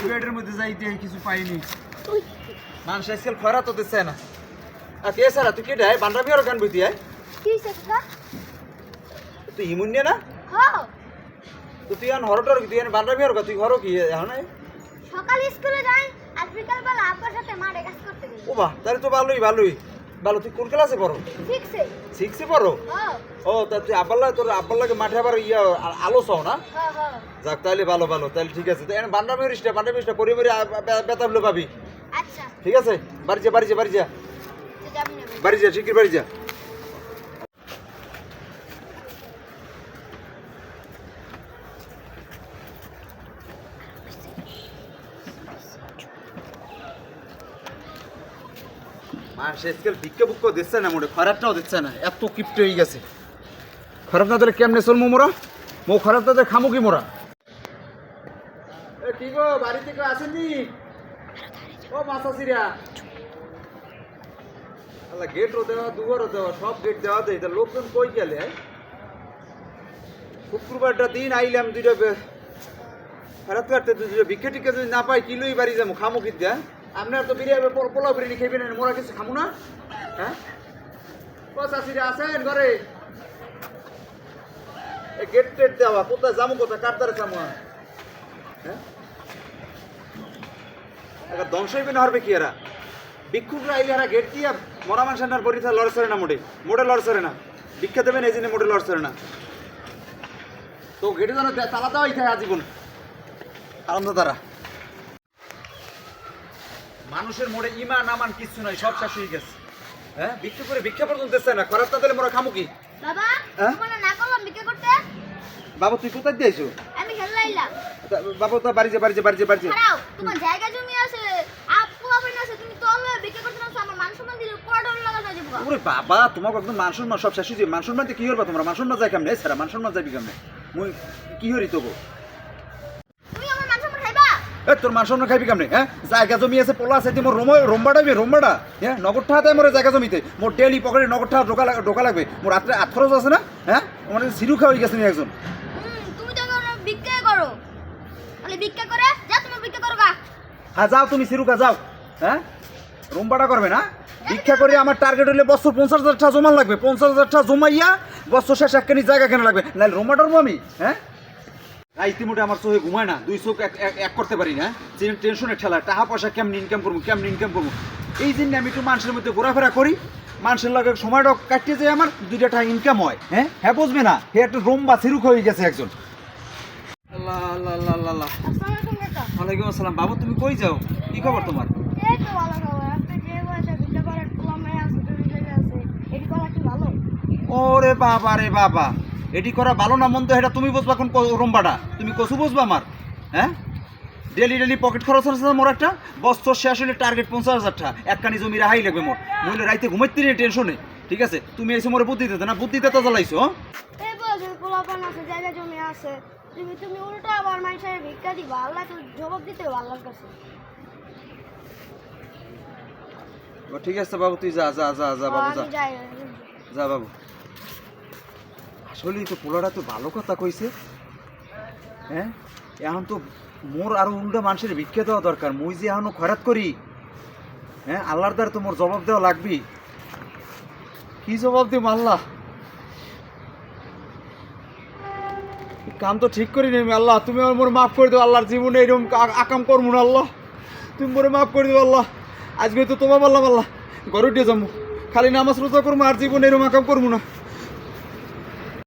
বেডের মধ্যে যাইতে কিছু পাইনি মানুষ আজকাল খরা তো দিচ্ছে না আর কে সারা তুই কেটে বান্ডাবি আর গান বইতি কি সেটা তুই ইমুন নিয়ে না হ্যাঁ তো তুই এখন হরটার তুই বান্ডাবি আর তুই ঘরও কি এখন সকালে স্কুলে যাই আর বিকাল বেলা আব্বার সাথে মাঠে কাজ করতে যাই ও বাহ তাহলে তো ভালোই ভালো তুই কোন ক্লাসে পড়ো শিখছে সিক্সে পড়ো হ্যাঁ ও তা তুই তোর আব্বাল্লাকে মাঠে আবার আলো চাও না হ্যাঁ হ্যাঁ যাক তাহলে ভালো তাহলে ঠিক আছে তো এখন বান্ডাবি পরিবারে বেতাবলো পাবি আচ্ছা ঠিক আছে বাড়ি যা তো যাবি না বাড়ি যা শিগগির বাড়ি যা মানুষ আজকাল ভিক্ষা বুক্ক দিচ্ছে না মোটে খারাপটাও দিচ্ছে না এত কিপ্ট হয়ে গেছে খারাপ না দিলে কেমনে চলবো মোরা খারাপ তাদের খামো কি মোরা কি গো বাড়ি থেকে আসেননি ও মাসাসিরা আল্লাহ গেটও দেওয়া দুয়ারও দেওয়া সব গেট দেওয়া দেয় তা লোকজন কই গেলে শুক্রবারটা দিন আইলাম দুইটা খারাপ কাটতে দুইটা ভিক্ষা টিক্ষা যদি না পাই কিলোই বাড়ি যাবো খামো কি দেয়া আপনার তো বিরিয়ানি পোলাও বিরিয়ানি খেবেন মোরা কিছু খামো না হ্যাঁ ও চাষিরা আছেন ঘরে গেট টেট দেওয়া কোথায় যাবো কোথায় কার দ্বারা যাবো হ্যাঁ একটা ধ্বংস হইবে না হারবে কি এরা ভিক্ষুকরা আইলে এরা গেট দিয়া মরা মানুষের পরীক্ষা লড় সরে না মোটে লড় সরে না ভিক্ষা দেবেন এই জন্য মোটে লড় সরে না তো গেটে যেন তালা দেওয়াই থাকে আজীবন আনন্দ তারা মানুষের মোড়ে ইমান আমান কিছু নাই সব শেষ হয়ে গেছে হ্যাঁ ভিক্ষা পর্যন্ত দিচ্ছে না খরার তাদের মোরা খামু কি বাবা হ্যাঁ? তোমার না করলাম বিকে করতে বাবা তুই কোথায় দিয়েছো আমি খেলাইলাম বাবা তো বাড়ি যা ছাড়াও তোমার জায়গা জমি আছে আপু হবে না তুমি তো অলওয়ে বিকে করতে না আমার মান সম্মান দিলে পড়ার লাগা না যাবো ওরে বাবা তোমাকে একদম মান সম্মান সব শেষ হয়েছে মান সম্মান কি হইবা তোমরা মান সম্মান যায় কেমনে স্যার মান সম্মান যাবি কেমনে মুই কি হরি তবু তুমি আমার মান সম্মান খাইবা তোর মান সম্মান খাইবি কেমনে হ্যাঁ জায়গা জমি আছে পোলা আছে মোর রোমবাটা হ্যাঁ নগদ টাকা দেয় মোর জায়গা জমিতে মোর ডেলি পকেটে নগদ টাকা ঢোকা লাগবে মোর রাত্রে আট খরচ আছে না হ্যাঁ আমার সিরু খাওয়া হয়ে গেছে একজন তুমি তো ভিক্ষা করো মানে ভিক্ষা করে যা তুমি ভিক্ষা করো গা হ্যাঁ যাও তুমি সিরুকা যাও হ্যাঁ রোমবাটা করবে না ভিক্ষা করে আমার টার্গেট হলে বছর 50,000 টাকা জমা লাগবে 50,000 টাকা জমাইয়া বছর শেষ একখানি জায়গা কেনা লাগবে নাহলে রোমবাটার আমি হ্যাঁ ইতিমধ্যে আমার চোখে ঘুমায় না দুই চোখ এক করতে পারি না টেনশনের ঠেলা টাকা পয়সা কেমন ইনকাম করবো এই জন্য আমি একটু মানুষের মধ্যে ঘোরাফেরা করি মানুষের লাগে সময়টা কাটিয়ে যায় আমার 2 টাকা ইনকাম হয় হ্যাঁ বুঝবে না হে একটা রোমবা সিরুক হয়ে গেছে একজন আল্লাহ আল্লাহ আল্লাহ আল্লাহ আসসালামু আলাইকুম কাকা ওয়ালাইকুম আসসালাম বাবু তুমি কই যাও কি খবর তোমার এই তো ভালো খবর আপনি যে বয়সে ভিক্ষা করেন পোলামে আছে তুমি জায়গা আছে এটি করা কি ভালো ওরে বাবা রে বাবা এটি করা ভালো না মন্দ এটা তুমি বুঝবা কোন রোমবাটা তুমি কসু বুঝবা আমার হ্যাঁ ডেলি পকেট খরচ আছে মোর একটা বছর শেষ হলে টার্গেট 50,000 টাকা একখানি জমি রাহাই লাগবে মোর নইলে রাইতে ঘুমাইতে নেই টেনশনে ঠিক আছে তুমি এসে মোরে বুদ্ধি দিতে না বুদ্ধিতে তো জ্বালাইছো এই বয়সে পোলাপান আছে জায়গা জমি আছে তুমি উল্টা আবার মানুষের ভিক্ষা দিবা আল্লাহ তো জবাব দিতে হবে আল্লাহর কাছে ঠিক আছে বাবু তুই যা বাবু যা আমি যাই যা বাবু আসলেই তো পোলাটা তো ভালো কথা কইছে হ্যাঁ এখন তো মোর আরো উল্টা মানুষের ভিক্ষা দেওয়া দরকার মুই যে এখনো খরাত করি হ্যাঁ আল্লাহর দ্বারা তো মোর জবাব দেওয়া লাগবি কি জবাব দিব আল্লাহ কাম তো ঠিক করি নেই আল্লাহ তুমি আমার মোর মাফ করে দেবো আল্লাহর জীবনে এরকম আকাম করবো না আল্লাহ তুমি মোরে মাফ করে দেবো আল্লাহ আজকে তো তোমার বললাম আল্লাহ ঘরে উঠে যাবো খালি নামাজ রোজা করবো আর জীবনে এরকম আকাম করবো না